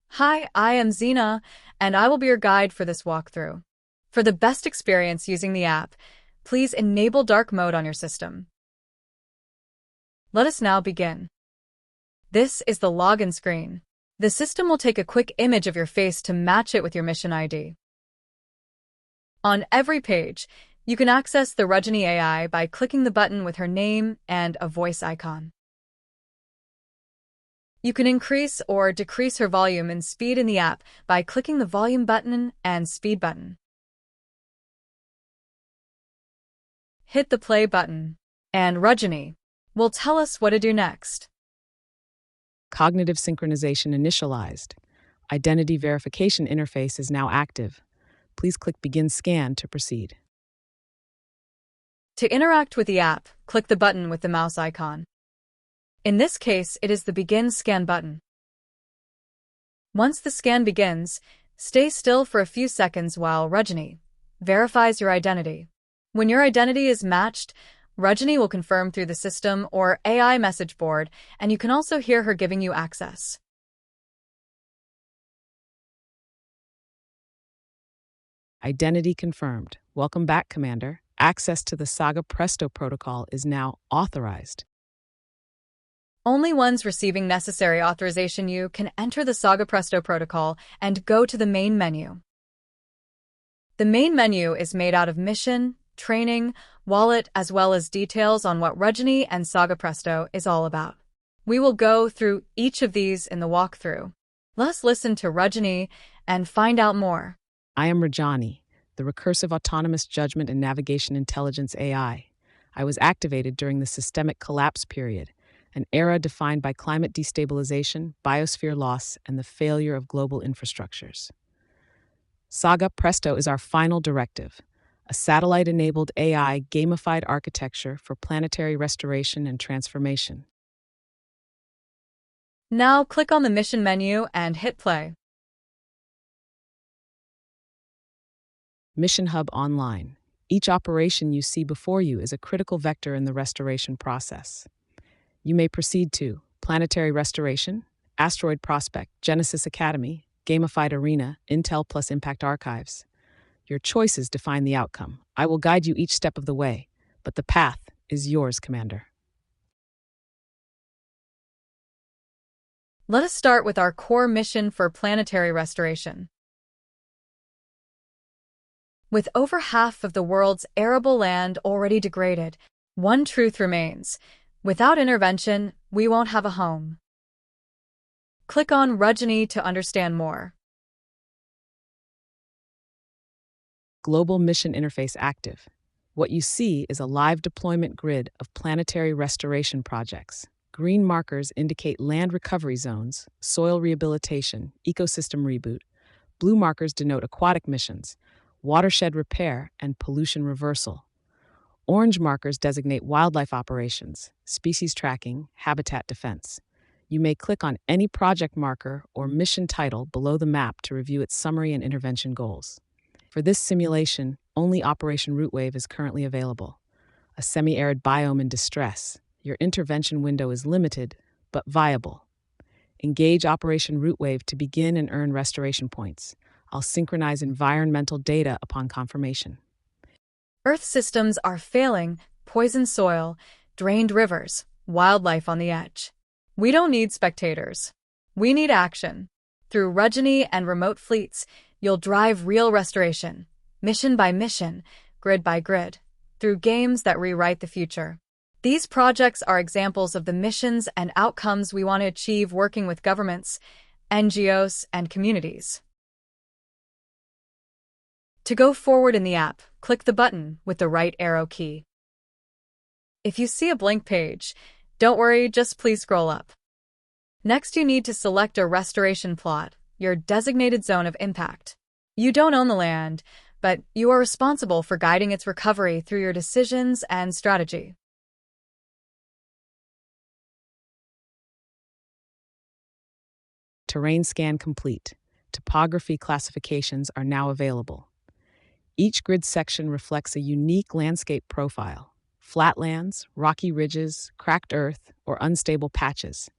Hi, I am Zena, and I will be your guide for this walkthrough. For the best experience using the app, please enable dark mode on your system. Let us now begin. This is the login screen. The system will take a quick image of your face to match it with your mission ID. On every page, you can access the RAJANI AI by clicking the button with her name and a voice icon. You can increase or decrease her volume and speed in the app by clicking the volume button and speed button. Hit the play button, and RAJANI will tell us what to do next. Cognitive synchronization initialized. Identity verification interface is now active. Please click Begin Scan to proceed. To interact with the app, click the button with the mouse icon. In this case, it is the Begin Scan button. Once the scan begins, stay still for a few seconds while RAJANI verifies your identity. When your identity is matched, RAJANI will confirm through the system or AI message board, and you can also hear her giving you access. Identity confirmed. Welcome back, Commander. Access to the SAGA-PRESTO protocol is now authorized. Only ones receiving necessary authorization you can enter the SAGA-PRESTO protocol and go to the main menu. The main menu is made out of mission, training, wallet, as well as details on what RAJANI and SAGA-PRESTO is all about. We will go through each of these in the walkthrough. Let's listen to RAJANI and find out more. I am RAJANI, the Recursive Autonomous Judgment and Navigation Intelligence AI. I was activated during the systemic collapse period, an era defined by climate destabilization, biosphere loss, and the failure of global infrastructures. SAGA-PRESTO is our final directive, a satellite-enabled AI gamified architecture for planetary restoration and transformation. Now click on the mission menu and hit play. Mission Hub Online. Each operation you see before you is a critical vector in the restoration process. You may proceed to Planetary Restoration, Asteroid Prospect, Genesis Academy, Gamified Arena, Intel plus Impact Archives. Your choices define the outcome. I will guide you each step of the way, but the path is yours, Commander. Let us start with our core mission for planetary restoration. With over half of the world's arable land already degraded, one truth remains. Without intervention, we won't have a home. Click on RAJANI to understand more. Global Mission Interface active. What you see is a live deployment grid of planetary restoration projects. Green markers indicate land recovery zones, soil rehabilitation, ecosystem reboot. Blue markers denote aquatic missions, watershed repair, and pollution reversal. Orange markers designate wildlife operations, species tracking, habitat defense. You may click on any project marker or mission title below the map to review its summary and intervention goals. For this simulation, only Operation Rootwave is currently available. A semi-arid biome in distress. Your intervention window is limited, but viable. Engage Operation Rootwave to begin and earn restoration points. I'll synchronize environmental data upon confirmation. Earth systems are failing, poisoned soil, drained rivers, wildlife on the edge. We don't need spectators. We need action. Through RAJANI and remote fleets, you'll drive real restoration, mission by mission, grid by grid, through games that rewrite the future. These projects are examples of the missions and outcomes we want to achieve working with governments, NGOs, and communities. To go forward in the app, click the button with the right arrow key. If you see a blank page, don't worry, just please scroll up. Next, you need to select a restoration plot, your designated zone of impact. You don't own the land, but you are responsible for guiding its recovery through your decisions and strategy. Terrain scan complete. Topography classifications are now available. Each grid section reflects a unique landscape profile: flatlands, rocky ridges, cracked earth, or unstable patches.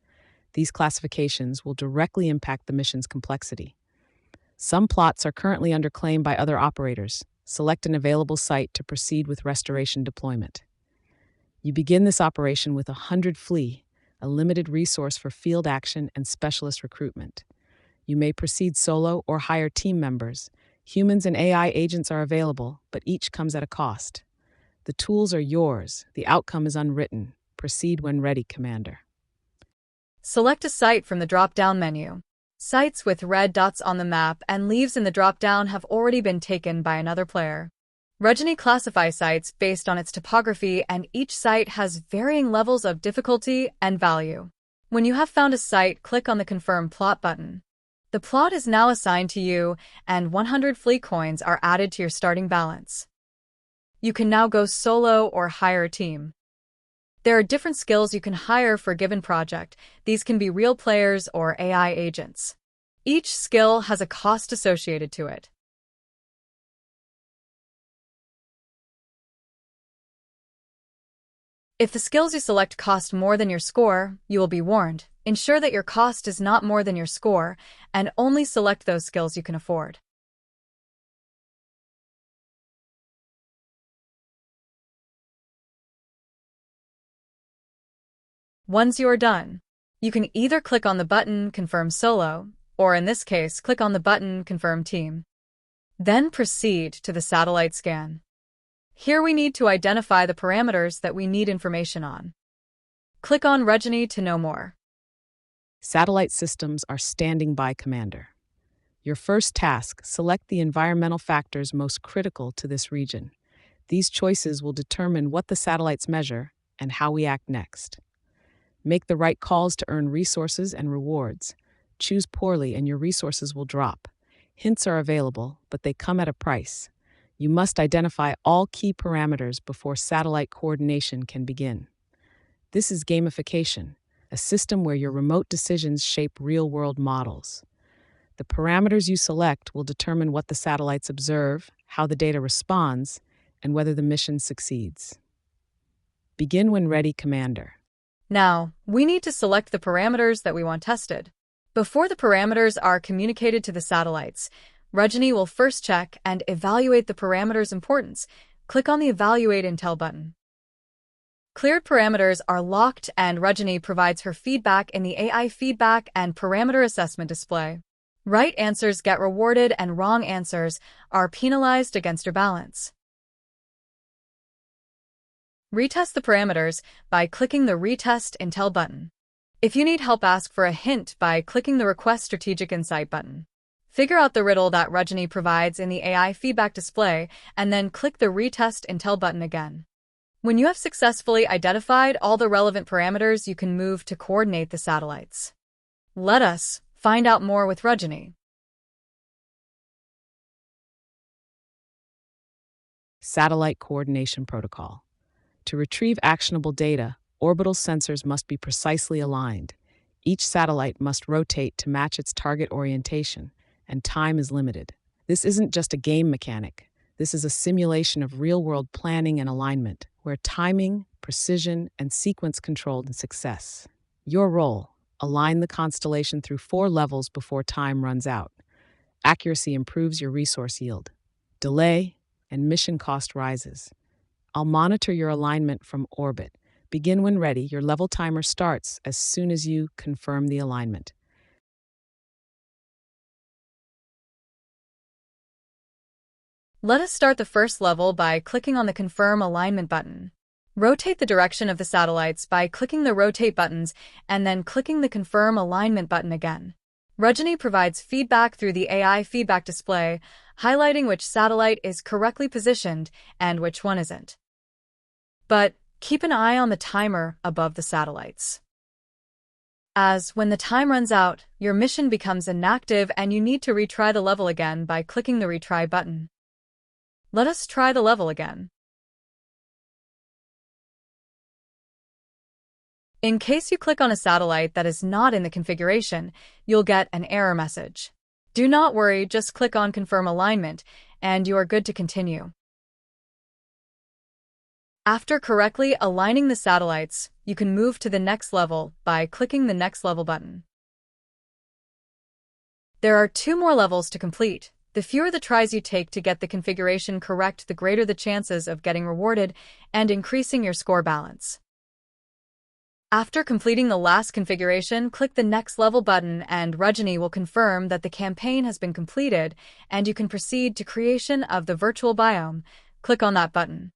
These classifications will directly impact the mission's complexity. Some plots are currently under claim by other operators. Select an available site to proceed with restoration deployment. You begin this operation with 100 Flea, a limited resource for field action and specialist recruitment. You may proceed solo or hire team members. Humans and AI agents are available, but each comes at a cost. The tools are yours. The outcome is unwritten. Proceed when ready, Commander. Select a site from the drop-down menu. Sites with red dots on the map and leaves in the drop-down have already been taken by another player. RAJANI classifies sites based on its topography, and each site has varying levels of difficulty and value. When you have found a site, click on the Confirm Plot button. The plot is now assigned to you, and 100 Flea coins are added to your starting balance. You can now go solo or hire a team. There are different skills you can hire for a given project. These can be real players or AI agents. Each skill has a cost associated to it. If the skills you select cost more than your score, you will be warned. Ensure that your cost is not more than your score, and only select those skills you can afford. Once you are done, you can either click on the button Confirm Solo, or in this case, click on the button Confirm Team. Then proceed to the satellite scan. Here we need to identify the parameters that we need information on. Click on RAJANI to know more. Satellite systems are standing by, Commander. Your first task, select the environmental factors most critical to this region. These choices will determine what the satellites measure and how we act next. Make the right calls to earn resources and rewards. Choose poorly and your resources will drop. Hints are available, but they come at a price. You must identify all key parameters before satellite coordination can begin. This is Gamification, a system where your remote decisions shape real-world models. The parameters you select will determine what the satellites observe, how the data responds, and whether the mission succeeds. Begin when ready, Commander. Now, we need to select the parameters that we want tested. Before the parameters are communicated to the satellites, RAJANI will first check and evaluate the parameters' importance. Click on the Evaluate Intel button. Cleared parameters are locked, and RAJANI provides her feedback in the AI Feedback and Parameter Assessment display. Right answers get rewarded and wrong answers are penalized against your balance. Retest the parameters by clicking the Retest Intel button. If you need help, ask for a hint by clicking the Request Strategic Insight button. Figure out the riddle that RAJANI provides in the AI feedback display, and then click the Retest Intel button again. When you have successfully identified all the relevant parameters, you can move to coordinate the satellites. Let us find out more with RAJANI. Satellite Coordination Protocol. To retrieve actionable data, orbital sensors must be precisely aligned. Each satellite must rotate to match its target orientation, and time is limited. This isn't just a game mechanic. This is a simulation of real-world planning and alignment, where timing, precision, and sequence control success. Your role: align the constellation through 4 levels before time runs out. Accuracy improves your resource yield. Delay and mission cost rises. I'll monitor your alignment from orbit. Begin when ready. Your level timer starts as soon as you confirm the alignment. Let us start the first level by clicking on the Confirm Alignment button. Rotate the direction of the satellites by clicking the Rotate buttons and then clicking the Confirm Alignment button again. RAJANI provides feedback through the AI feedback display, highlighting which satellite is correctly positioned and which one isn't. But keep an eye on the timer above the satellites, as when the time runs out, your mission becomes inactive and you need to retry the level again by clicking the Retry button. Let us try the level again. In case you click on a satellite that is not in the configuration, you'll get an error message. Do not worry, just click on Confirm Alignment and you are good to continue. After correctly aligning the satellites, you can move to the next level by clicking the Next Level button. There are 2 more levels to complete. The fewer the tries you take to get the configuration correct, the greater the chances of getting rewarded and increasing your score balance. After completing the last configuration, click the Next Level button and RAJANI will confirm that the campaign has been completed and you can proceed to creation of the virtual biome. Click on that button.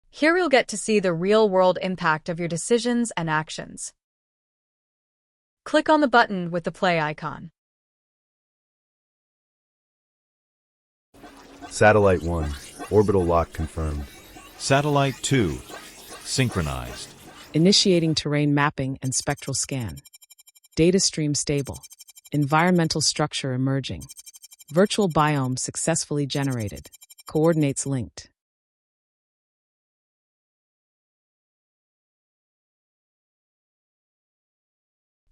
Here you'll get to see the real-world impact of your decisions and actions. Click on the button with the play icon. Satellite 1, orbital lock confirmed. Satellite 2, synchronized. Initiating terrain mapping and spectral scan. Data stream stable. Environmental structure emerging. Virtual biome successfully generated. Coordinates linked.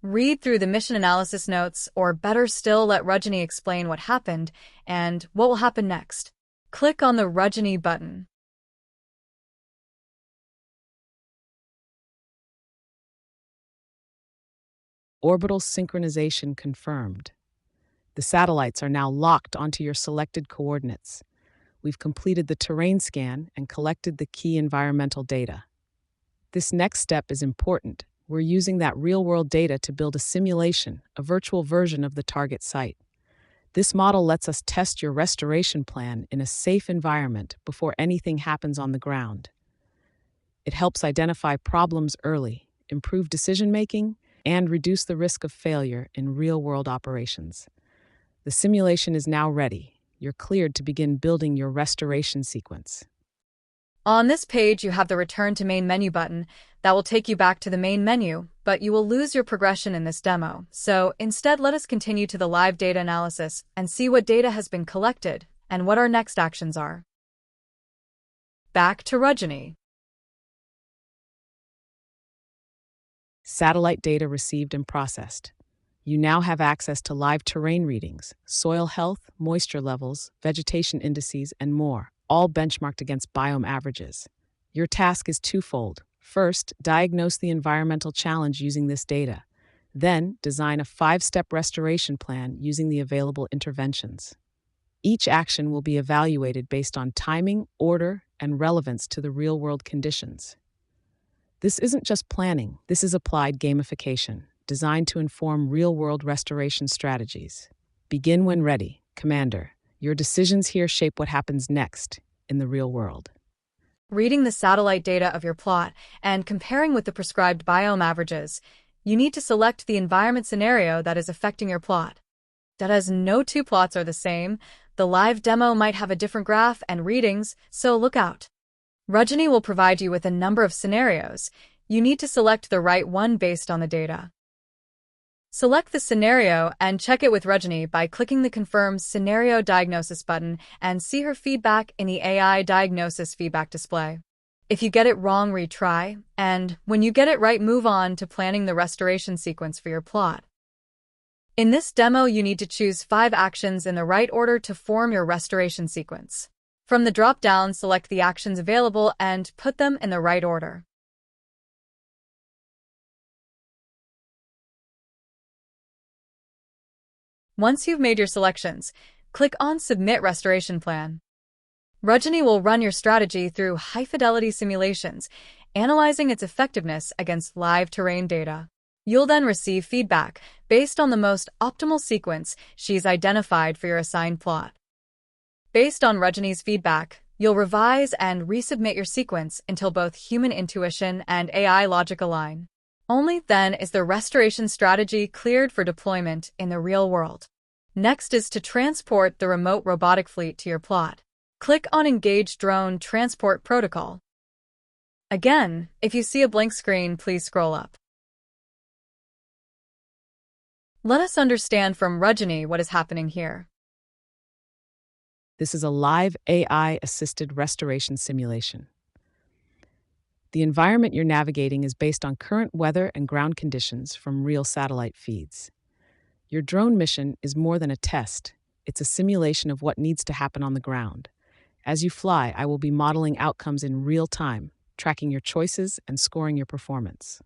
Read through the mission analysis notes, or better still, let RAJANI explain what happened and what will happen next. Click on the RAJANI button. Orbital synchronization confirmed. The satellites are now locked onto your selected coordinates. We've completed the terrain scan and collected the key environmental data. This next step is important. We're using that real-world data to build a simulation, a virtual version of the target site. This model lets us test your restoration plan in a safe environment before anything happens on the ground. It helps identify problems early, improve decision-making, and reduce the risk of failure in real-world operations. The simulation is now ready. You're cleared to begin building your restoration sequence. On this page, you have the Return to Main Menu button that will take you back to the main menu, but you will lose your progression in this demo. So instead, let us continue to the live data analysis and see what data has been collected and what our next actions are. Back to RAJANI. Satellite data received and processed. You now have access to live terrain readings, soil health, moisture levels, vegetation indices, and more, all benchmarked against biome averages. Your task is twofold. First, diagnose the environmental challenge using this data. Then, design a 5-step restoration plan using the available interventions. Each action will be evaluated based on timing, order, and relevance to the real-world conditions. This isn't just planning, this is applied gamification, designed to inform real-world restoration strategies. Begin when ready, Commander. Your decisions here shape what happens next in the real world. Reading the satellite data of your plot and comparing with the prescribed biome averages, you need to select the environment scenario that is affecting your plot. That as no 2 plots are the same, the live demo might have a different graph and readings, so look out. RAJANI will provide you with a number of scenarios. You need to select the right one based on the data. Select the scenario and check it with RAJANI by clicking the Confirm Scenario Diagnosis button and see her feedback in the AI Diagnosis feedback display. If you get it wrong, retry, and when you get it right, move on to planning the restoration sequence for your plot. In this demo, you need to choose 5 actions in the right order to form your restoration sequence. From the drop-down, select the actions available and put them in the right order. Once you've made your selections, click on Submit Restoration Plan. RAJANI will run your strategy through high-fidelity simulations, analyzing its effectiveness against live terrain data. You'll then receive feedback based on the most optimal sequence she's identified for your assigned plot. Based on RAJANI's feedback, you'll revise and resubmit your sequence until both human intuition and AI logic align. Only then is the restoration strategy cleared for deployment in the real world. Next is to transport the remote robotic fleet to your plot. Click on Engage Drone Transport Protocol. Again, if you see a blank screen, please scroll up. Let us understand from RAJANI what is happening here. This is a live AI-assisted restoration simulation. The environment you're navigating is based on current weather and ground conditions from real satellite feeds. Your drone mission is more than a test. It's a simulation of what needs to happen on the ground. As you fly, I will be modeling outcomes in real time, tracking your choices and scoring your performance.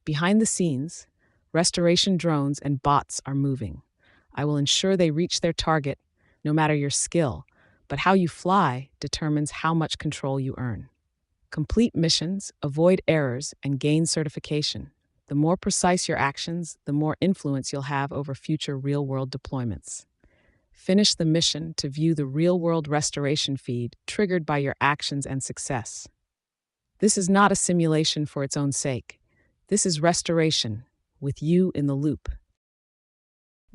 Behind the scenes, restoration drones and bots are moving. I will ensure they reach their target, no matter your skill, but how you fly determines how much control you earn. Complete missions, avoid errors, and gain certification. The more precise your actions, the more influence you'll have over future real-world deployments. Finish the mission to view the real-world restoration feed triggered by your actions and success. This is not a simulation for its own sake. This is restoration, with you in the loop.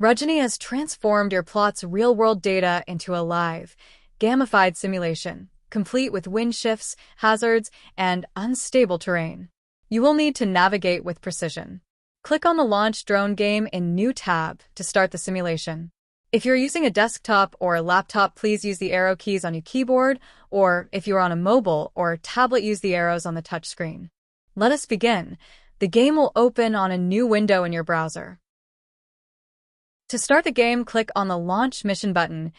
RAJANI has transformed your plot's real-world data into a live, gamified simulation, complete with wind shifts, hazards, and unstable terrain. You will need to navigate with precision. Click on the Launch Drone Game in New tab to start the simulation. If you're using a desktop or a laptop, please use the arrow keys on your keyboard, or if you're on a mobile or tablet, use the arrows on the touchscreen. Let us begin. The game will open on a new window in your browser. To start the game, click on the Launch Mission button.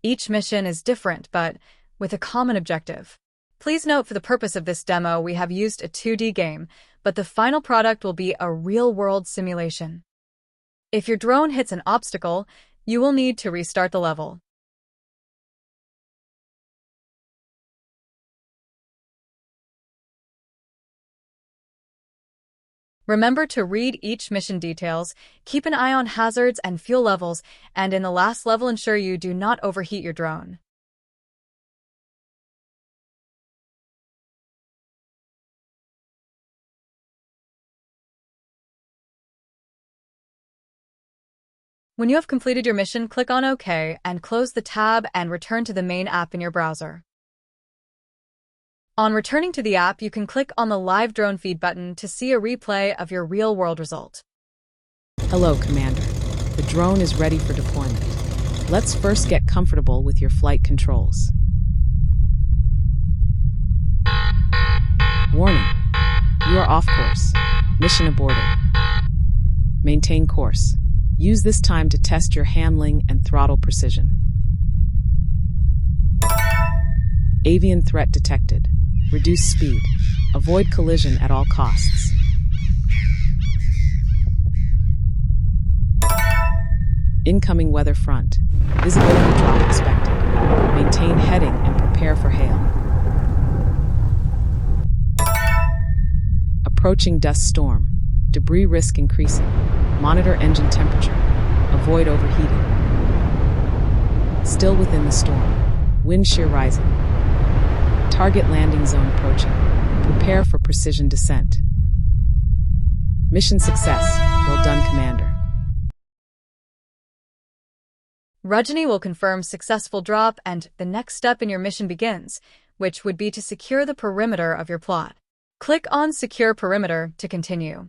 Each mission is different, but with a common objective. Please note, for the purpose of this demo, we have used a 2D game, but the final product will be a real-world simulation. If your drone hits an obstacle, you will need to restart the level. Remember to read each mission details, keep an eye on hazards and fuel levels, and in the last level, ensure you do not overheat your drone. When you have completed your mission, click on OK and close the tab and return to the main app in your browser. On returning to the app, you can click on the Live Drone Feed button to see a replay of your real-world result. Hello, Commander. The drone is ready for deployment. Let's first get comfortable with your flight controls. Warning. You are off course. Mission aborted. Maintain course. Use this time to test your handling and throttle precision. Avian threat detected. Reduce speed. Avoid collision at all costs. Incoming weather front. Visibility drop expected. Maintain heading and prepare for hail. Approaching dust storm. Debris risk increasing. Monitor engine temperature. Avoid overheating. Still within the storm. Wind shear rising. Target landing zone approaching. Prepare for precision descent. Mission success. Well done, Commander. RAJANI will confirm successful drop, and the next step in your mission begins, which would be to secure the perimeter of your plot. Click on Secure Perimeter to continue.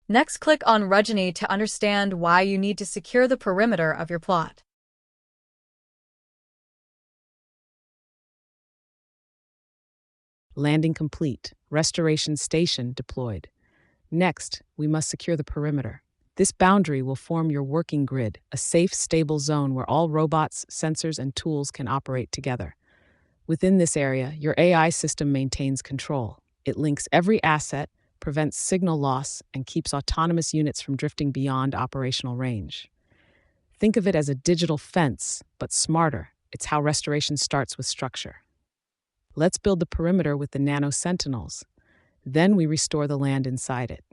Next, click on RAJANI to understand why you need to secure the perimeter of your plot. Landing complete. Restoration station deployed. Next, we must secure the perimeter. This boundary will form your working grid, a safe, stable zone where all robots, sensors, and tools can operate together. Within this area, your AI system maintains control. It links every asset, prevents signal loss, and keeps autonomous units from drifting beyond operational range. Think of it as a digital fence, but smarter. It's how restoration starts with structure. Let's build the perimeter with the nano-sentinels. Then we restore the land inside it.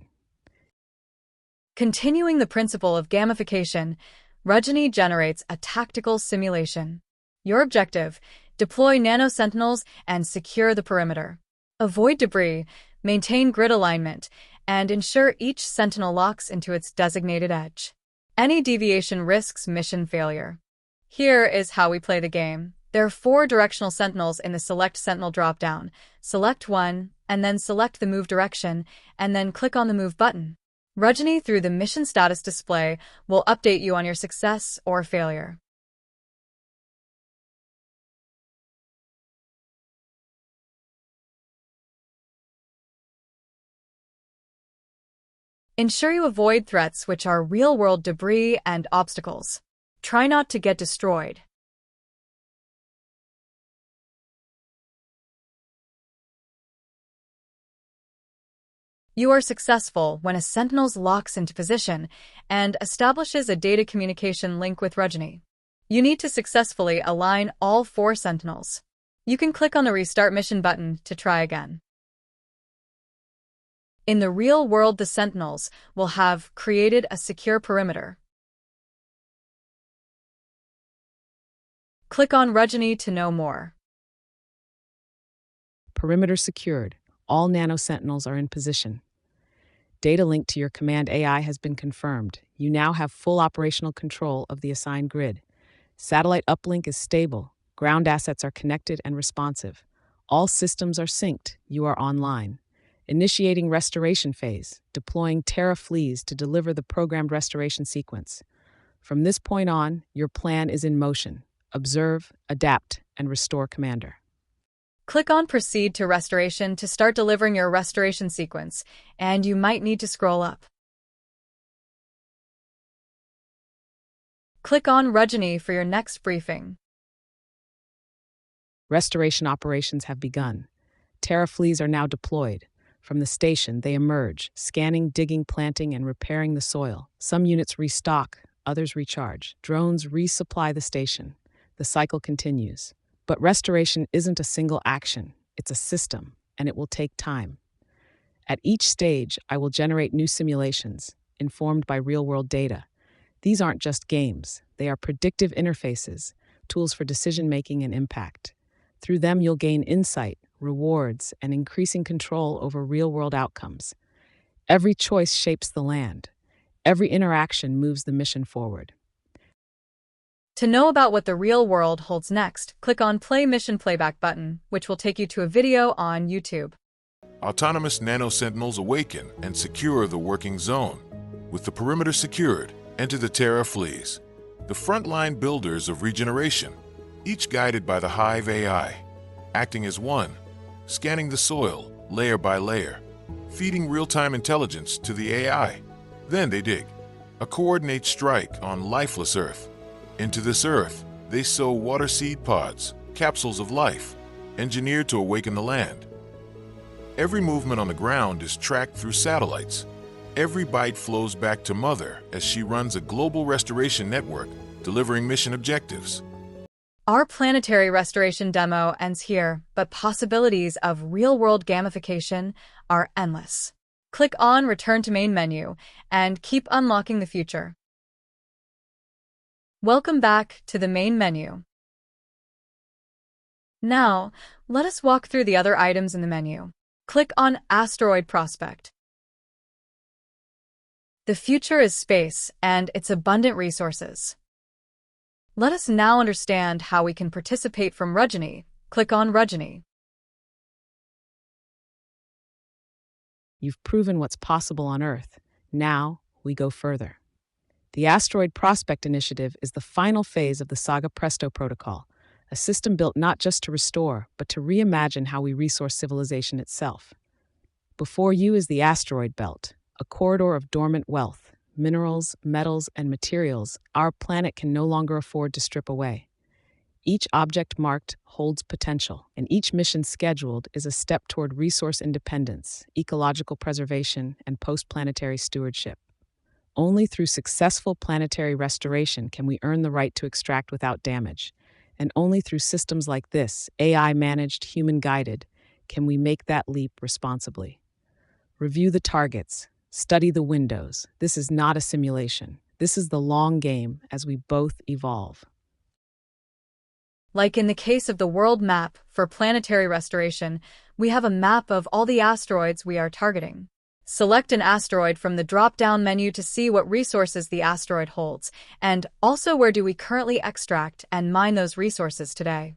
Continuing the principle of gamification, RAJANI generates a tactical simulation. Your objective: deploy nano-sentinels and secure the perimeter. Avoid debris, maintain grid alignment, and ensure each sentinel locks into its designated edge. Any deviation risks mission failure. Here is how we play the game. There are 4 directional sentinels in the Select Sentinel dropdown. Select one, and then select the Move direction, and then click on the Move button. RAJANI, through the Mission Status display, will update you on your success or failure. Ensure you avoid threats, which are real-world debris and obstacles. Try not to get destroyed. You are successful when a Sentinel locks into position and establishes a data communication link with RAJANI. You need to successfully align all 4 Sentinels. You can click on the Restart Mission button to try again. In the real world, the Sentinels will have created a secure perimeter. Click on RAJANI to know more. Perimeter secured. All nano-sentinels are in position. Data linked to your command AI has been confirmed. You now have full operational control of the assigned grid. Satellite uplink is stable. Ground assets are connected and responsive. All systems are synced. You are online. Initiating restoration phase. Deploying terra-fleas to deliver the programmed restoration sequence. From this point on, your plan is in motion. Observe, adapt, and restore, Commander. Click on Proceed to Restoration to start delivering your restoration sequence, and you might need to scroll up. Click on RAJANI for your next briefing. Restoration operations have begun. Terra-fleas are now deployed. From the station, they emerge, scanning, digging, planting, and repairing the soil. Some units restock, others recharge. Drones resupply the station. The cycle continues. But restoration isn't a single action. It's a system, and it will take time. At each stage, I will generate new simulations, informed by real-world data. These aren't just games. They are predictive interfaces, tools for decision-making and impact. Through them, you'll gain insight, rewards, and increasing control over real-world outcomes. Every choice shapes the land. Every interaction moves the mission forward. To know about what the real world holds next, click on Play Mission Playback button, which will take you to a video on YouTube. Autonomous nano-sentinels awaken and secure the working zone. With the perimeter secured, enter the terra-fleas, the frontline builders of regeneration, each guided by the Hive AI, acting as one, scanning the soil layer by layer, feeding real-time intelligence to the AI. Then they dig, a coordinate strike on lifeless Earth. Into this Earth, they sow water seed pods, capsules of life, engineered to awaken the land. Every movement on the ground is tracked through satellites. Every bite flows back to Mother as she runs a global restoration network, delivering mission objectives. Our planetary restoration demo ends here, but possibilities of real-world gamification are endless. Click on Return to Main Menu and keep unlocking the future. Welcome back to the main menu. Now, let us walk through the other items in the menu. Click on Asteroid Prospect. The future is space and its abundant resources. Let us now understand how we can participate from RAJANI. Click on RAJANI. You've proven what's possible on Earth. Now, we go further. The Asteroid Prospect Initiative is the final phase of the SAGA-PRESTO protocol, a system built not just to restore, but to reimagine how we resource civilization itself. Before you is the asteroid belt, a corridor of dormant wealth, minerals, metals, and materials our planet can no longer afford to strip away. Each object marked holds potential, and each mission scheduled is a step toward resource independence, ecological preservation, and post-planetary stewardship. Only through successful planetary restoration can we earn the right to extract without damage. And only through systems like this, AI-managed, human-guided, can we make that leap responsibly. Review the targets. Study the windows. This is not a simulation. This is the long game as we both evolve. Like in the case of the world map for planetary restoration, we have a map of all the asteroids we are targeting. Select an asteroid from the drop-down menu to see what resources the asteroid holds, and also where do we currently extract and mine those resources today.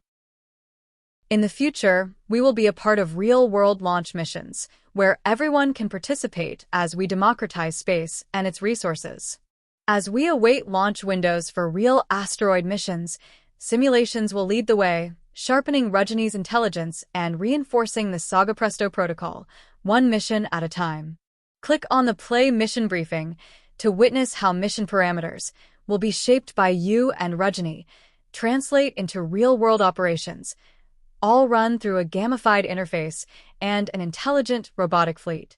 In the future, we will be a part of real-world launch missions, where everyone can participate as we democratize space and its resources. As we await launch windows for real asteroid missions, simulations will lead the way, sharpening RAJANI's intelligence and reinforcing the SAGA-PRESTO protocol, one mission at a time. Click on the Play Mission Briefing to witness how mission parameters will be shaped by you and RAJANI, translate into real-world operations, all run through a gamified interface and an intelligent robotic fleet.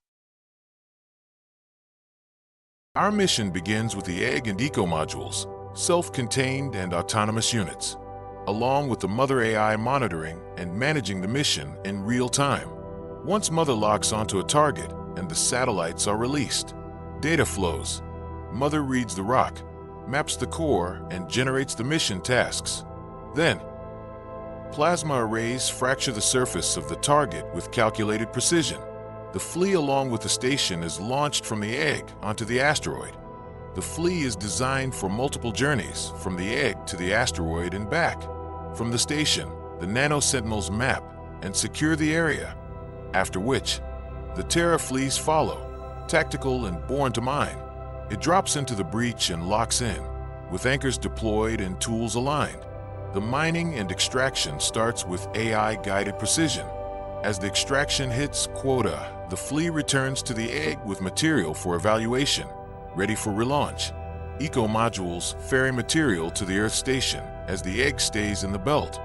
Our mission begins with the egg and eco modules, self-contained and autonomous units, along with the Mother AI monitoring and managing the mission in real time. Once Mother locks onto a target and the satellites are released, data flows. Mother reads the rock, maps the core, and generates the mission tasks. Then, plasma arrays fracture the surface of the target with calculated precision. The Flea along with the station is launched from the egg onto the asteroid. The Flea is designed for multiple journeys from the egg to the asteroid and back. From the station, the nano-sentinels map and secure the area, after which the terra-fleas follow, tactical and born to mine. It drops into the breach and locks in, with anchors deployed and tools aligned. The mining and extraction starts with AI-guided precision. As the extraction hits quota, the Flea returns to the egg with material for evaluation, ready for relaunch. Eco modules ferry material to the Earth station as the egg stays in the belt.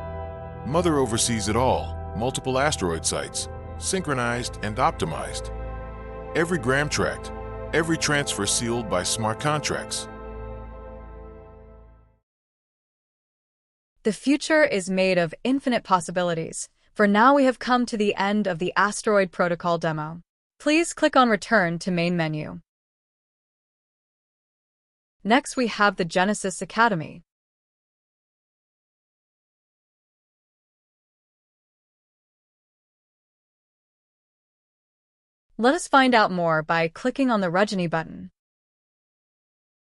Mother oversees it all, multiple asteroid sites, synchronized and optimized. Every gram tracked, every transfer sealed by smart contracts. The future is made of infinite possibilities. For now, we have come to the end of the Asteroid Protocol demo. Please click on Return to Main Menu. Next, we have the Genesis Academy. Let us find out more by clicking on the RAJANI button.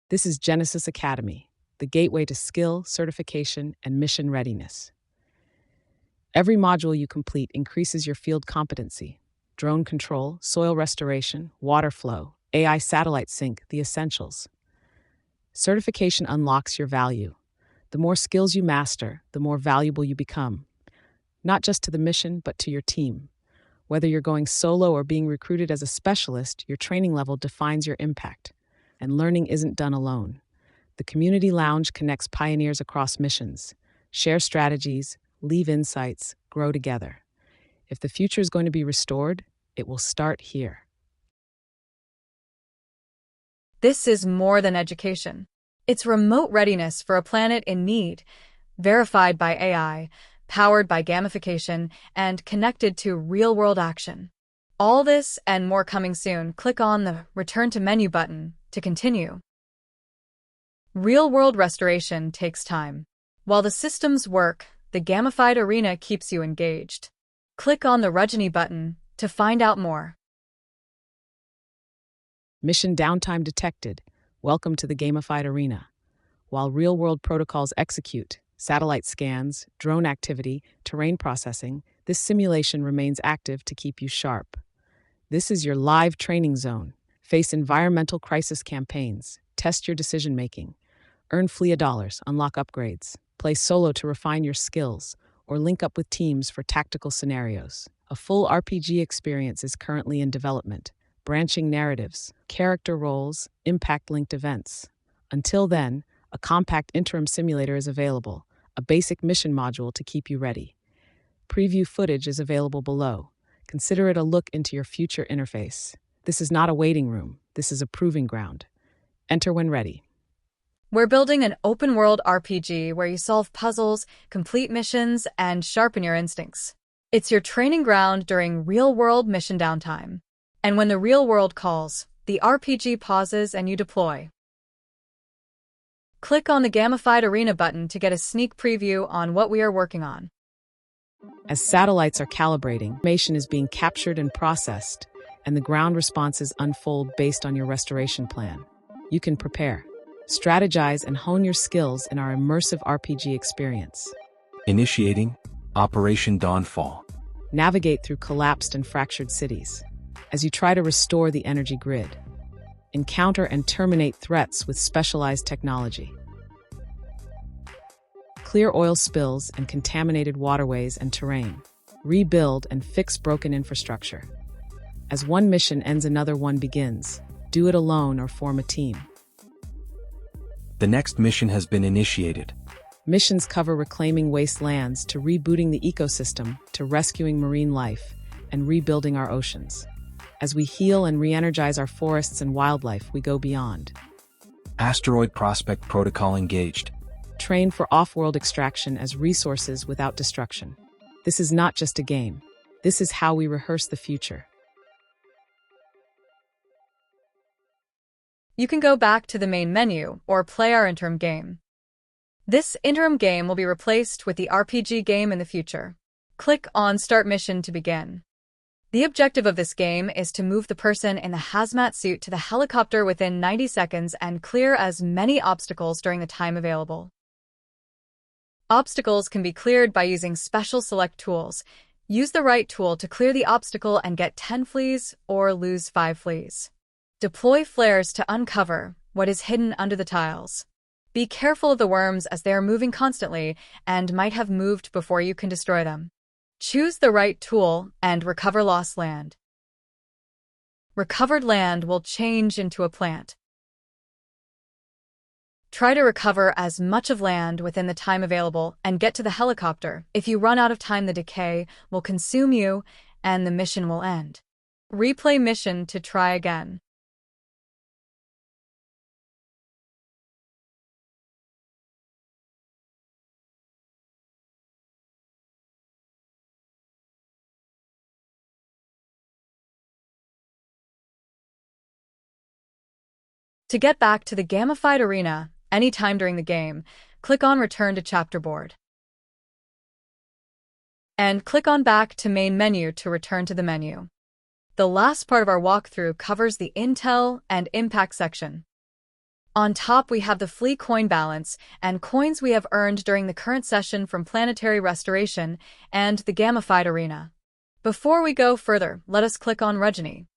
This is Genesis Academy, the gateway to skill, certification, and mission readiness. Every module you complete increases your field competency: drone control, soil restoration, water flow, AI satellite sync, the essentials. Certification unlocks your value. The more skills you master, the more valuable you become, not just to the mission, but to your team. Whether you're going solo or being recruited as a specialist, your training level defines your impact. And learning isn't done alone. The Community Lounge connects pioneers across missions. Share strategies, leave insights, grow together. If the future is going to be restored, it will start here. This is more than education. It's remote readiness for a planet in need, verified by AI, powered by gamification, and connected to real-world action. All this and more coming soon. Click on the Return to Menu button to continue. Real-world restoration takes time. While the systems work, the Gamified arena keeps you engaged. Click on the RAJANI button to find out more. Mission downtime detected. Welcome to the Gamified arena. While real-world protocols execute, satellite scans, drone activity, terrain processing, this simulation remains active to keep you sharp. This is your live training zone. Face environmental crisis campaigns, test your decision-making, earn Flea dollars, unlock upgrades, play solo to refine your skills, or link up with teams for tactical scenarios. A full RPG experience is currently in development, branching narratives, character roles, impact-linked events. Until then, a compact interim simulator is available, a basic mission module to keep you ready. Preview footage is available below. Consider it a look into your future interface. This is not a waiting room. This is a proving ground. Enter when ready. We're building an open-world RPG where you solve puzzles, complete missions, and sharpen your instincts. It's your training ground during real-world mission downtime. And when the real world calls, the RPG pauses and you deploy. Click on the Gamified Arena button to get a sneak preview on what we are working on. As satellites are calibrating, information is being captured and processed, and the ground responses unfold based on your restoration plan. You can prepare, strategize, and hone your skills in our immersive RPG experience. Initiating Operation Dawnfall. Navigate through collapsed and fractured cities as you try to restore the energy grid. Encounter and terminate threats with specialized technology. Clear oil spills and contaminated waterways and terrain. Rebuild and fix broken infrastructure. As one mission ends, another one begins. Do it alone or form a team. The next mission has been initiated. Missions cover reclaiming wastelands to rebooting the ecosystem to rescuing marine life and rebuilding our oceans. As we heal and re-energize our forests and wildlife, we go beyond. Asteroid prospect protocol engaged. Train for off-world extraction as resources without destruction. This is not just a game. This is how we rehearse the future. You can go back to the main menu or play our interim game. This interim game will be replaced with the RPG game in the future. Click on Start Mission to begin. The objective of this game is to move the person in the hazmat suit to the helicopter within 90 seconds and clear as many obstacles during the time available. Obstacles can be cleared by using special select tools. Use the right tool to clear the obstacle and get 10 fleas or lose 5 fleas. Deploy flares to uncover what is hidden under the tiles. Be careful of the worms as they are moving constantly and might have moved before you can destroy them. Choose the right tool and recover lost land. Recovered land will change into a plant. Try to recover as much of land within the time available and get to the helicopter. If you run out of time, the decay will consume you and the mission will end. Replay mission to try again. To get back to the Gamified arena anytime during the game, click on Return to Chapter Board. And click on Back to Main Menu to return to the menu. The last part of our walkthrough covers the Intel and Impact section. On top, we have the Flea coin balance and coins we have earned during the current session from Planetary Restoration and the Gamified arena. Before we go further, let us click on RAJANI.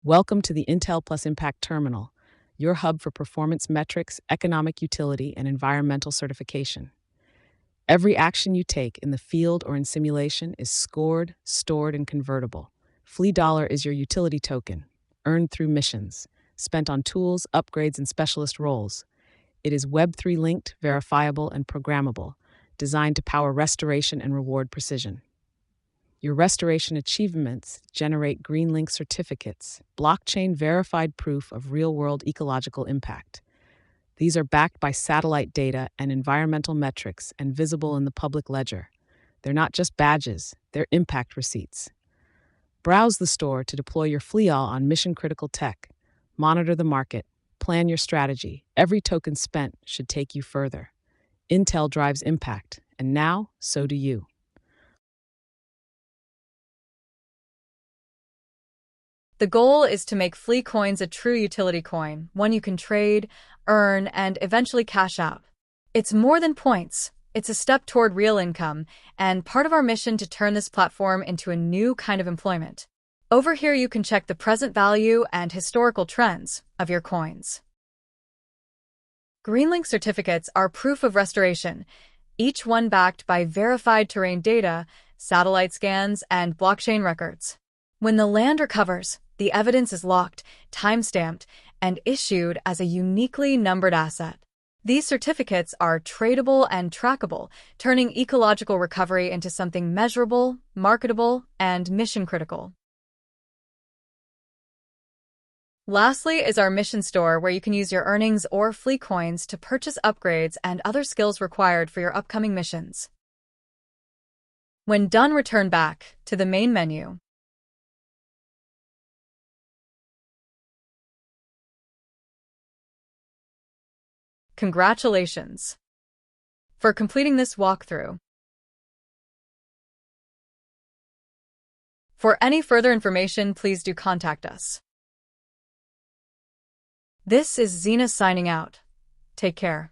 Welcome to the Intel plus Impact Terminal, your hub for performance metrics, economic utility, and environmental certification. Every action you take in the field or in simulation is scored, stored, and convertible. Flea Dollar is your utility token, earned through missions, spent on tools, upgrades, and specialist roles. It is Web3 linked, verifiable, and programmable, designed to power restoration and reward precision. Your restoration achievements generate GreenLink certificates, blockchain-verified proof of real-world ecological impact. These are backed by satellite data and environmental metrics and visible in the public ledger. They're not just badges, they're impact receipts. Browse the store to deploy your Flea on mission-critical tech. Monitor the market, plan your strategy. Every token spent should take you further. Intel drives impact, and now, so do you. The goal is to make Flea coins a true utility coin, one you can trade, earn, and eventually cash out. It's more than points. It's a step toward real income, and part of our mission to turn this platform into a new kind of employment. Over here you can check the present value and historical trends of your coins. GreenLink certificates are proof of restoration, each one backed by verified terrain data, satellite scans, and blockchain records. When the land recovers, the evidence is locked, time-stamped, and issued as a uniquely numbered asset. These certificates are tradable and trackable, turning ecological recovery into something measurable, marketable, and mission-critical. Lastly is our mission store, where you can use your earnings or Flea coins to purchase upgrades and other skills required for your upcoming missions. When done, return back to the main menu. Congratulations for completing this walkthrough. For any further information, please do contact us. This is Xena signing out. Take care.